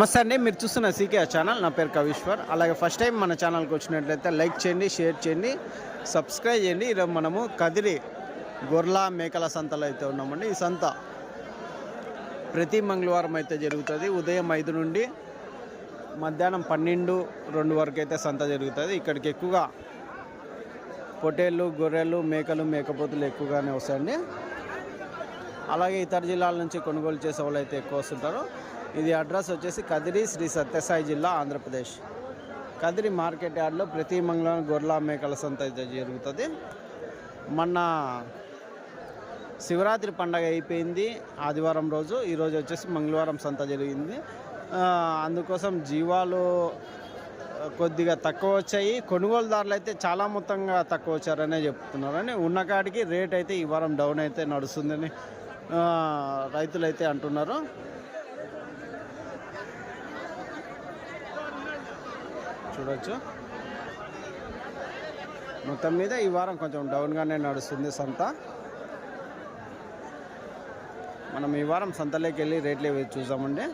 నమస్తే అండి, మీరు చూస్తున్న సీకే ఛానల్. నా పేరు కవీశ్వర్. అలాగే ఫస్ట్ టైం మన ఛానల్కి వచ్చినట్లయితే లైక్ చేయండి, షేర్ చేయండి, సబ్స్క్రైబ్ చేయండి. ఈరోజు మనము కదిరి గొర్రెల మేకల సంతలో అయితే ఉన్నామండి. ఈ సంత ప్రతి మంగళవారం అయితే జరుగుతుంది. ఉదయం 5 నుండి మధ్యాహ్నం 12-2 వరకు అయితే సంత జరుగుతుంది. ఇక్కడికి ఎక్కువగా పొట్టేళ్ళు, గొర్రెలు, మేకలు, మేకపోతులు ఎక్కువగానే వస్తాయండి. అలాగే ఇతర జిల్లాల నుంచి కొనుగోలు చేసే వాళ్ళు అయితే ఎక్కువ వస్తుంటారు. ఇది అడ్రస్ వచ్చేసి కదిరి, శ్రీ సత్యసాయి జిల్లా, ఆంధ్రప్రదేశ్. కదిరి మార్కెట్ యార్డ్లో ప్రతి మంగళవారం గొర్రెల మేకల సంత అయితే జరుగుతుంది. మొన్న శివరాత్రి పండగ అయిపోయింది ఆదివారం రోజు. ఈరోజు వచ్చేసి మంగళవారం సంత జరిగింది. అందుకోసం జీవాలు కొద్దిగా తక్కువ వచ్చాయి. కొనుగోలుదారులు అయితే చాలా మొత్తంగా తక్కువ వచ్చారనే చెప్తున్నారని, ఉన్నకాడికి రేట్ అయితే ఈ వారం డౌన్ అయితే నడుస్తుందని రైతులు అయితే అంటున్నారు. చూడొచ్చు, మొత్తం మీద ఈ వారం కొంచెం డౌన్గానే నడుస్తుంది సంత. మనం ఈ వారం సంతలోకి వెళ్ళి రేట్లు చూసామండి.